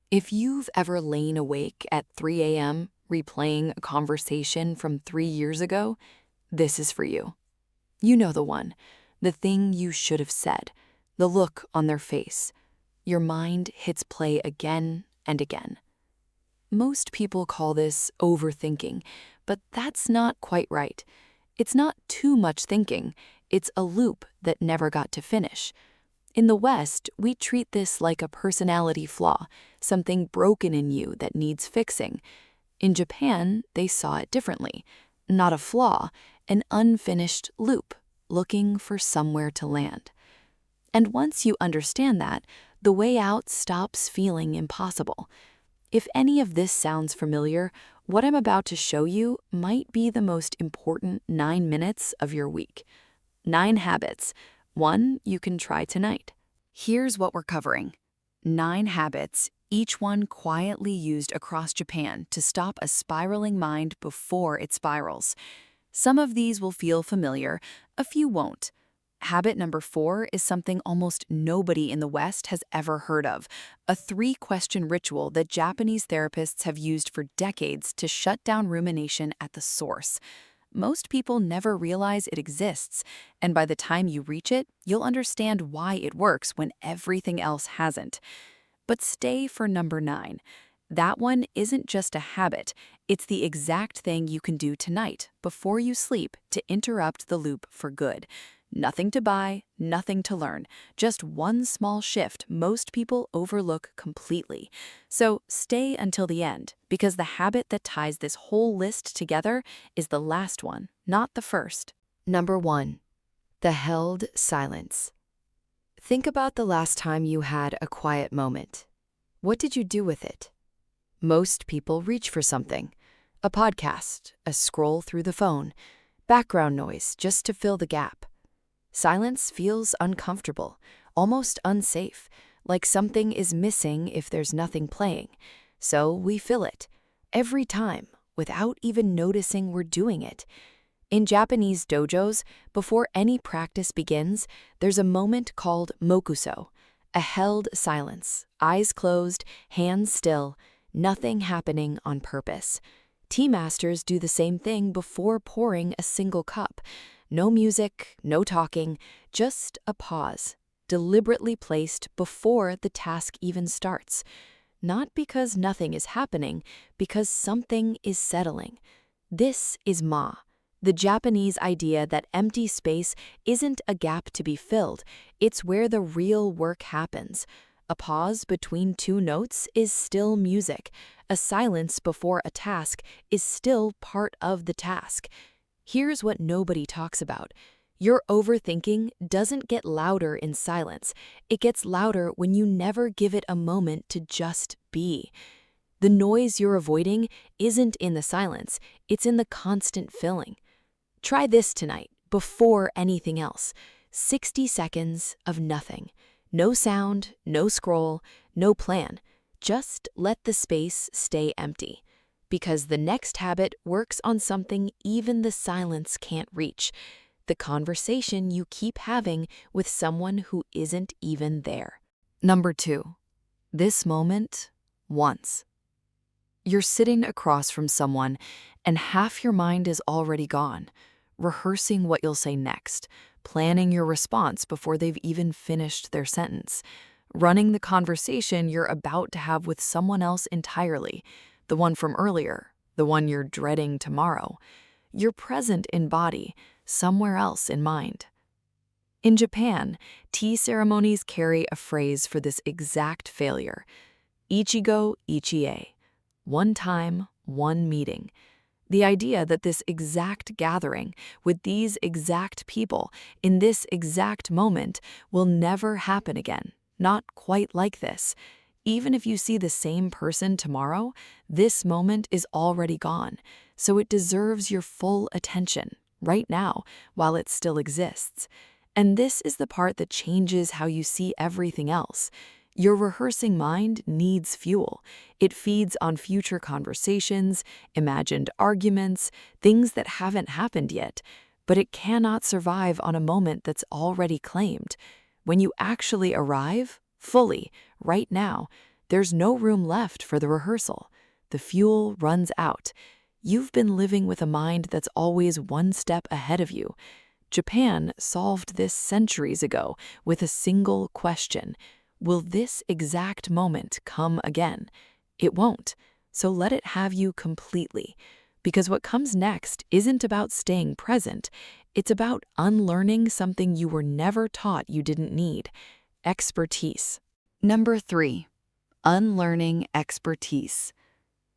If you've ever lain awake at 3 a.m. replaying a conversation from 3 years ago, this is for you. You know the one, the thing you should have said, the look on their face. Your mind hits play again and again. Most people call this overthinking, but that's not quite right. It's not too much thinking, it's a loop that never got to finish. In the West, we treat this like a personality flaw, something broken in you that needs fixing. In Japan, they saw it differently. Not a flaw, an unfinished loop, looking for somewhere to land. And once you understand that, the way out stops feeling impossible. If any of this sounds familiar, what I'm about to show you might be the most important 9 minutes of your week. 9 habits. One you can try tonight. Here's what we're covering. 9 habits, each one quietly used across Japan to stop a spiraling mind before it spirals. Some of these will feel familiar, a few won't. Habit number 4 is something almost nobody in the West has ever heard of, a 3-question ritual that Japanese therapists have used for decades to shut down rumination at the source. Most people never realize it exists, and by the time you reach it, you'll understand why it works when everything else hasn't. But stay for number 9. That one isn't just a habit, it's the exact thing you can do tonight, before you sleep, to interrupt the loop for good. Nothing to buy, nothing to learn, just one small shift most people overlook completely. So stay until the end, because the habit that ties this whole list together is the last one, not the first. Number 1. The held silence. Think about the last time you had a quiet moment. What did you do with it? Most people reach for something. A podcast, a scroll through the phone, background noise just to fill the gap. Silence feels uncomfortable, almost unsafe, like something is missing if there's nothing playing. So we fill it, every time, without even noticing we're doing it. In Japanese dojos, before any practice begins, there's a moment called Mokusō, a held silence, eyes closed, hands still, nothing happening on purpose. Tea masters do the same thing before pouring a single cup. No music, no talking, just a pause, deliberately placed before the task even starts. Not because nothing is happening, because something is settling. This is ma, the Japanese idea that empty space isn't a gap to be filled, it's where the real work happens. A pause between 2 notes is still music. A silence before a task is still part of the task. Here's what nobody talks about. Your overthinking doesn't get louder in silence. It gets louder when you never give it a moment to just be. The noise you're avoiding isn't in the silence, it's in the constant filling. Try this tonight, before anything else. 60 seconds of nothing. No sound, no scroll, no plan. Just let the space stay empty. Because the next habit works on something even the silence can't reach, the conversation you keep having with someone who isn't even there. Number 2. This moment, once. You're sitting across from someone, and half your mind is already gone, rehearsing what you'll say next, planning your response before they've even finished their sentence, running the conversation you're about to have with someone else entirely. The one from earlier, the one you're dreading tomorrow. You're present in body, somewhere else in mind. In Japan, tea ceremonies carry a phrase for this exact failure. Ichigo Ichie. One time, one meeting. The idea that this exact gathering, with these exact people, in this exact moment, will never happen again. Not quite like this. Even if you see the same person tomorrow, this moment is already gone, so it deserves your full attention, right now, while it still exists. And this is the part that changes how you see everything else. Your rehearsing mind needs fuel. It feeds on future conversations, imagined arguments, things that haven't happened yet, but it cannot survive on a moment that's already claimed. When you actually arrive, fully, right now, There's no room left for the rehearsal. The fuel runs out. You've been living with a mind that's always one step ahead of you. Japan solved this centuries ago with a single question. Will this exact moment come again? It won't, so let it have you completely. Because what comes next isn't about staying present, it's about unlearning something you were never taught you didn't need: expertise. Number 3, unlearning expertise.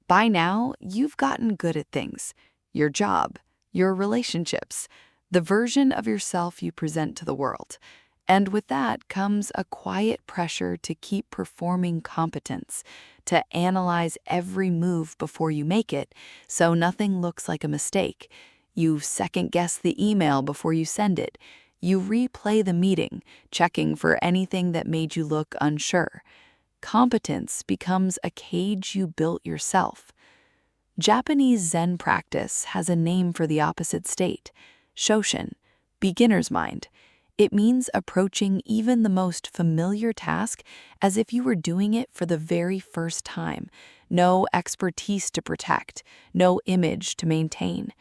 By now, you've gotten good at things: your job, your relationships, the version of yourself you present to the world. And with that comes a quiet pressure to keep performing competence, to analyze every move before you make it so nothing looks like a mistake. You second-guess the email before you send it. You replay the meeting, checking for anything that made you look unsure. Competence becomes a cage you built yourself. Japanese Zen practice has a name for the opposite state: Shoshin, beginner's mind. It means approaching even the most familiar task as if you were doing it for the very first time. No expertise to protect, no image to maintain.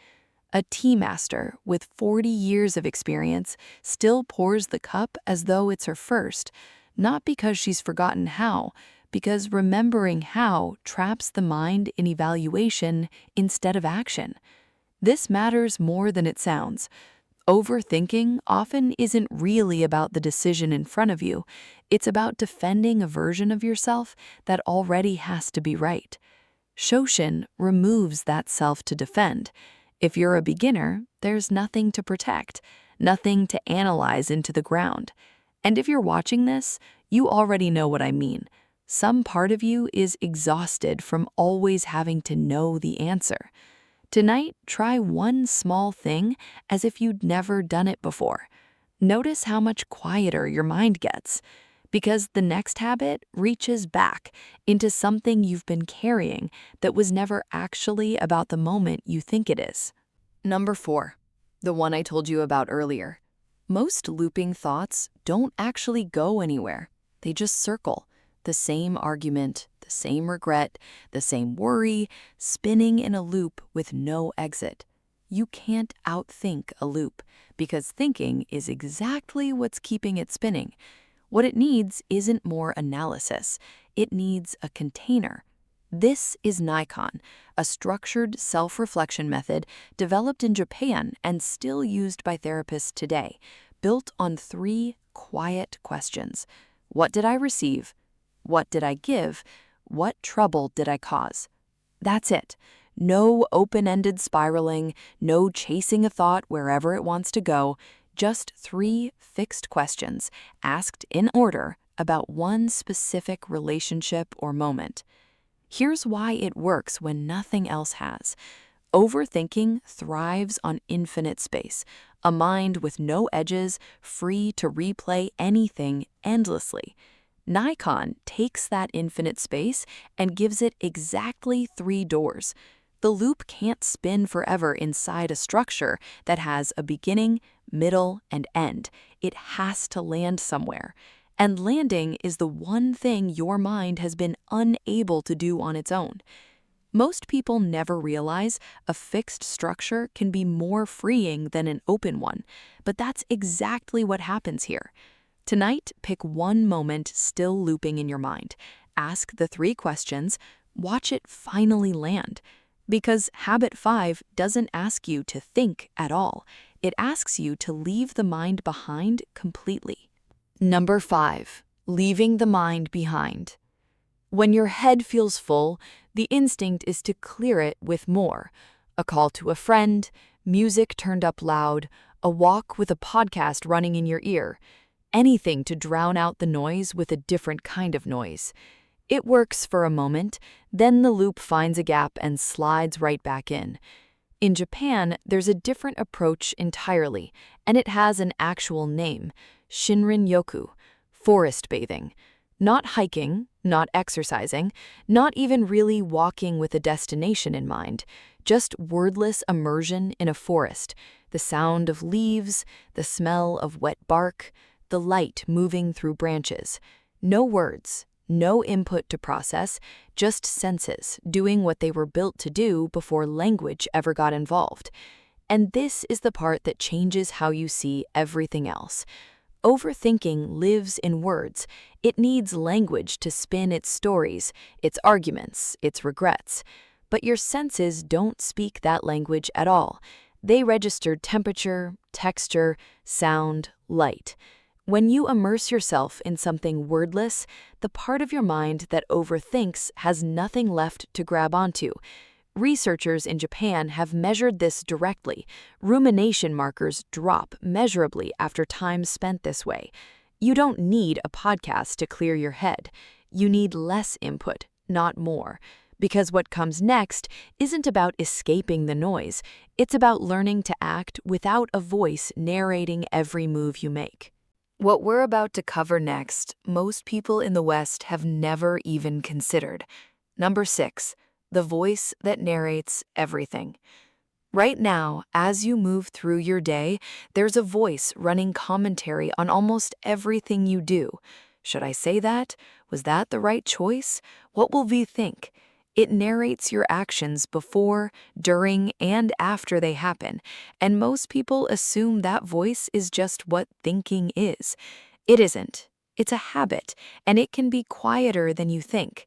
A tea master with 40 years of experience still pours the cup as though it's her first, not because she's forgotten how, because remembering how traps the mind in evaluation instead of action. This matters more than it sounds. Overthinking often isn't really about the decision in front of you. It's about defending a version of yourself that already has to be right. Shoshin removes that self to defend. If you're a beginner, there's nothing to protect, nothing to analyze into the ground. And if you're watching this, you already know what I mean. Some part of you is exhausted from always having to know the answer. Tonight, try one small thing as if you'd never done it before. Notice how much quieter your mind gets, because the next habit reaches back into something you've been carrying that was never actually about the moment you think it is. Number 4, the one I told you about earlier. Most looping thoughts don't actually go anywhere. They just circle. The same argument, the same regret, the same worry, spinning in a loop with no exit. You can't outthink a loop, because thinking is exactly what's keeping it spinning. What it needs isn't more analysis. It needs a container. This is Naikan, a structured self-reflection method developed in Japan and still used by therapists today, built on 3 quiet questions. What did I receive? What did I give? What trouble did I cause? That's it. No open-ended spiraling, no chasing a thought wherever it wants to go, just 3 fixed questions, asked in order about one specific relationship or moment. Here's why it works when nothing else has. Overthinking thrives on infinite space, a mind with no edges, free to replay anything endlessly. Naikan takes that infinite space and gives it exactly 3 doors. The loop can't spin forever inside a structure that has a beginning, middle, and end. It has to land somewhere. And landing is the one thing your mind has been unable to do on its own. Most people never realize a fixed structure can be more freeing than an open one, but that's exactly what happens here. Tonight, pick one moment still looping in your mind. Ask the 3 questions, watch it finally land. Because habit 5 doesn't ask you to think at all. It asks you to leave the mind behind completely. Number 5, leaving the mind behind. When your head feels full, the instinct is to clear it with more. A call to a friend, music turned up loud, a walk with a podcast running in your ear. Anything to drown out the noise with a different kind of noise. It works for a moment, then the loop finds a gap and slides right back in. In Japan, there's a different approach entirely, and it has an actual name: Shinrin-yoku, forest bathing. Not hiking, not exercising, not even really walking with a destination in mind, just wordless immersion in a forest, the sound of leaves, the smell of wet bark, the light moving through branches. No words, No input to process, just senses doing what they were built to do before language ever got involved. And this is the part that changes how you see everything else. Overthinking lives in words. It needs language to spin its stories, its arguments, its regrets. But your senses don't speak that language at all. They register temperature, texture, sound, light. When you immerse yourself in something wordless, the part of your mind that overthinks has nothing left to grab onto. Researchers in Japan have measured this directly. Rumination markers drop measurably after time spent this way. You don't need a podcast to clear your head. You need less input, not more. Because what comes next isn't about escaping the noise. It's about learning to act without a voice narrating every move you make. What we're about to cover next, most people in the West have never even considered. Number 6. The voice that narrates everything. Right now, as you move through your day, there's a voice running commentary on almost everything you do. Should I say that? Was that the right choice? What will we think? It narrates your actions before, during, and after they happen, and most people assume that voice is just what thinking is. It isn't. It's a habit, and it can be quieter than you think.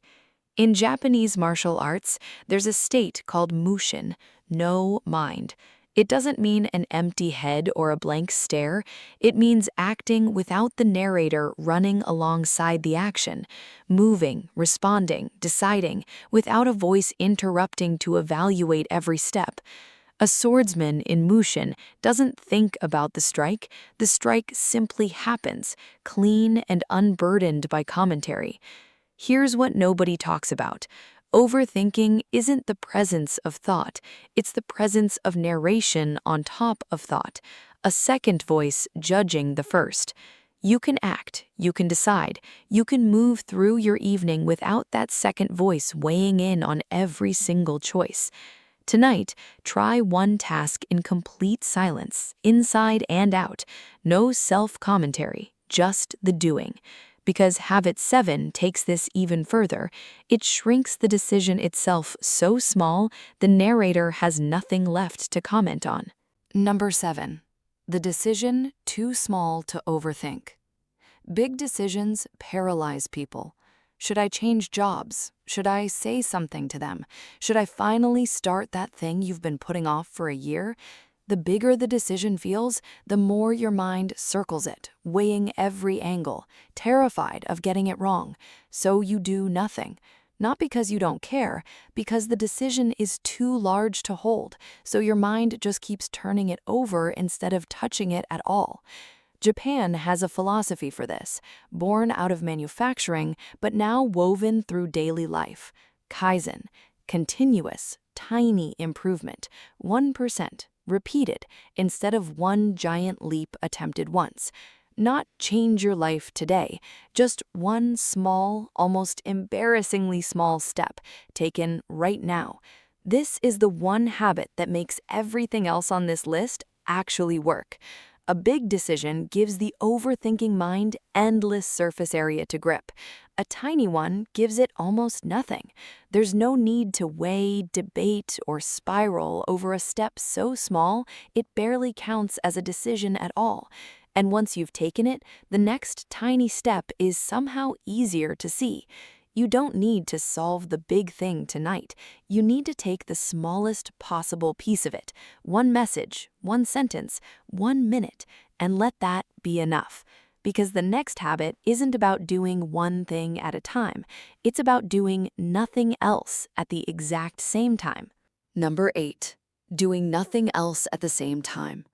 In Japanese martial arts, there's a state called Mushin, no mind. It doesn't mean an empty head or a blank stare. It means acting without the narrator running alongside the action, moving, responding, deciding, without a voice interrupting to evaluate every step. A swordsman in Mushin doesn't think about the strike simply happens, clean and unburdened by commentary. Here's what nobody talks about. Overthinking isn't the presence of thought, it's the presence of narration on top of thought, a second voice judging the first. You can act, you can decide, you can move through your evening without that second voice weighing in on every single choice. Tonight, try one task in complete silence, inside and out. No self-commentary, just the doing. Because habit 7 takes this even further. It shrinks the decision itself so small, the narrator has nothing left to comment on. Number 7. The decision too small to overthink. Big decisions paralyze people. Should I change jobs? Should I say something to them? Should I finally start that thing you've been putting off for a year? The bigger the decision feels, the more your mind circles it, weighing every angle, terrified of getting it wrong. So you do nothing. Not because you don't care, because the decision is too large to hold, so your mind just keeps turning it over instead of touching it at all. Japan has a philosophy for this, born out of manufacturing, but now woven through daily life. Kaizen, continuous, tiny improvement, 1%. Repeated instead of one giant leap attempted once. Not change your life today, just one small, almost embarrassingly small step taken right now. This is the one habit that makes everything else on this list actually work. A big decision gives the overthinking mind endless surface area to grip. A tiny one gives it almost nothing. There's no need to weigh, debate, or spiral over a step so small it barely counts as a decision at all. And once you've taken it, the next tiny step is somehow easier to see. You don't need to solve the big thing tonight. You need to take the smallest possible piece of it, one message, one sentence, 1 minute, and let that be enough. Because the next habit isn't about doing one thing at a time. It's about doing nothing else at the exact same time. Number 8. Doing nothing else at the same time.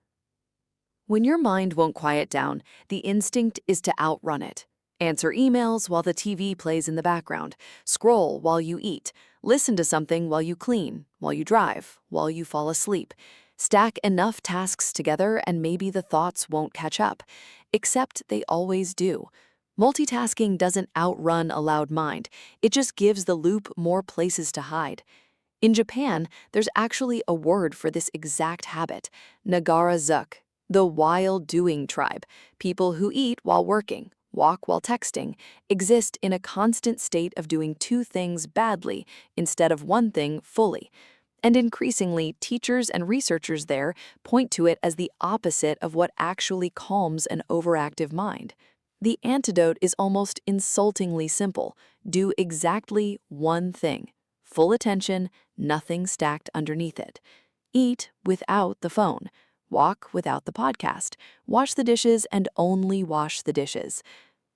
When your mind won't quiet down, the instinct is to outrun it. Answer emails while the TV plays in the background. Scroll while you eat. Listen to something while you clean, while you drive, while you fall asleep. Stack enough tasks together and maybe the thoughts won't catch up. Except they always do. Multitasking doesn't outrun a loud mind. It just gives the loop more places to hide. In Japan, there's actually a word for this exact habit, Nagara-zoku, the while doing tribe, people who eat while working, walk while texting, exist in a constant state of doing two things badly instead of one thing fully. And increasingly, teachers and researchers there point to it as the opposite of what actually calms an overactive mind. The antidote is almost insultingly simple. Do exactly one thing. Full attention, nothing stacked underneath it. Eat without the phone. Walk without the podcast. Wash the dishes and only wash the dishes.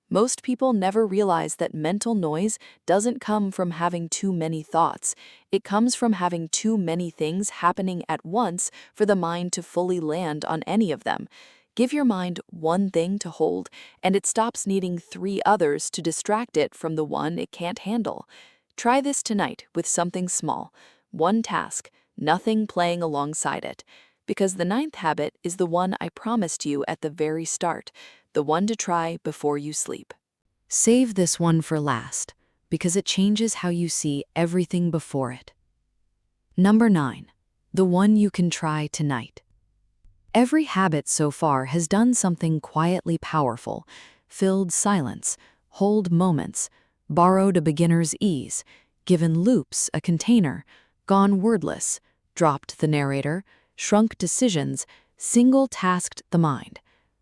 Most people never realize that mental noise doesn't come from having too many thoughts. It comes from having too many things happening at once for the mind to fully land on any of them. Give your mind one thing to hold, and it stops needing three others to distract it from the one it can't handle. Try this tonight with something small. One task, nothing playing alongside it. Because the ninth habit is the one I promised you at the very start, the one to try before you sleep. Save this one for last, because it changes how you see everything before it. Number 9. The one you can try tonight. Every habit so far has done something quietly powerful, filled silence, hold moments, borrowed a beginner's ease, given loops a container, gone wordless, dropped the narrator, shrunk decisions, single-tasked the mind.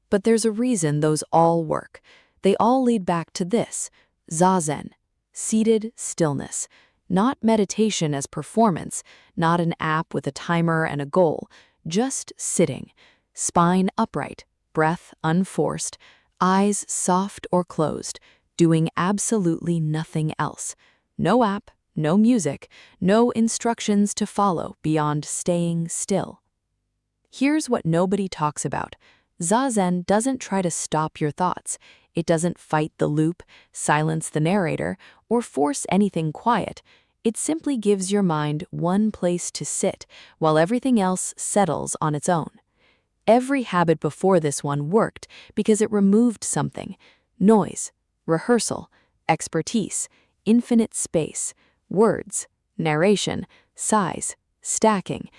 But there's a reason those all work. They all lead back to this: Zazen, seated stillness. Not meditation as performance, not an app with a timer and a goal, just sitting, spine upright, breath unforced, eyes soft or closed, doing absolutely nothing else. No app, no music, no instructions to follow beyond staying still. Here's what nobody talks about. Zazen doesn't try to stop your thoughts. It doesn't fight the loop, silence the narrator, or force anything quiet. It simply gives your mind one place to sit while everything else settles on its own. Every habit before this one worked because it removed something: noise, rehearsal, expertise, infinite space, words, narration, size, stacking.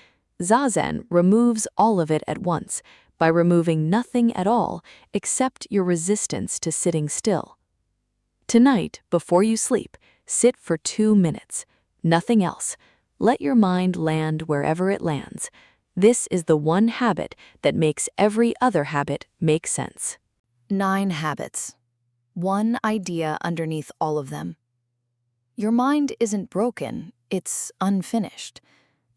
Zazen removes all of it at once by removing nothing at all except your resistance to sitting still. Tonight, before you sleep, sit for 2 minutes. Nothing else. Let your mind land wherever it lands. This is the one habit that makes every other habit make sense. 9 habits. One idea underneath all of them. Your mind isn't broken, it's unfinished.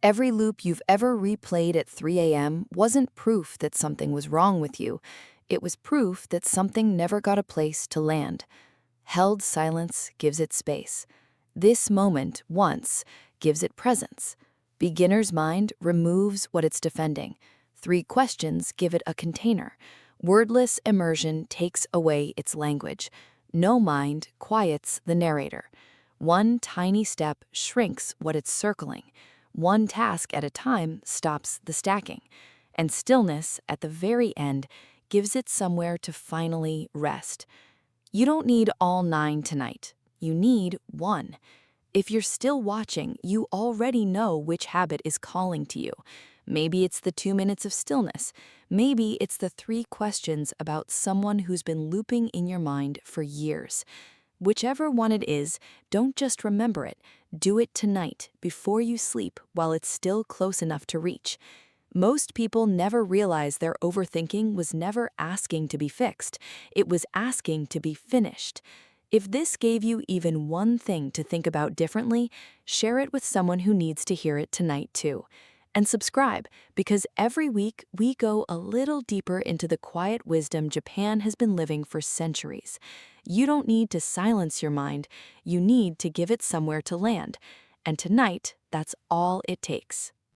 Every loop you've ever replayed at 3 a.m. wasn't proof that something was wrong with you. It was proof that something never got a place to land. Held silence gives it space. This moment, once, gives it presence. Beginner's mind removes what it's defending. 3 questions give it a container. Wordless immersion takes away its language. No mind quiets the narrator. One tiny step shrinks what it's circling. One task at a time stops the stacking. And stillness, at the very end, gives it somewhere to finally rest. You don't need all 9 tonight. You need 1. If you're still watching, you already know which habit is calling to you. Maybe it's the 2 minutes of stillness. Maybe it's the 3 questions about someone who's been looping in your mind for years. Whichever one it is, don't just remember it. Do it tonight, before you sleep, while it's still close enough to reach. Most people never realize their overthinking was never asking to be fixed. It was asking to be finished. If this gave you even one thing to think about differently, share it with someone who needs to hear it tonight too. And subscribe, because every week we go a little deeper into the quiet wisdom Japan has been living for centuries. You don't need to silence your mind, you need to give it somewhere to land. And tonight, that's all it takes.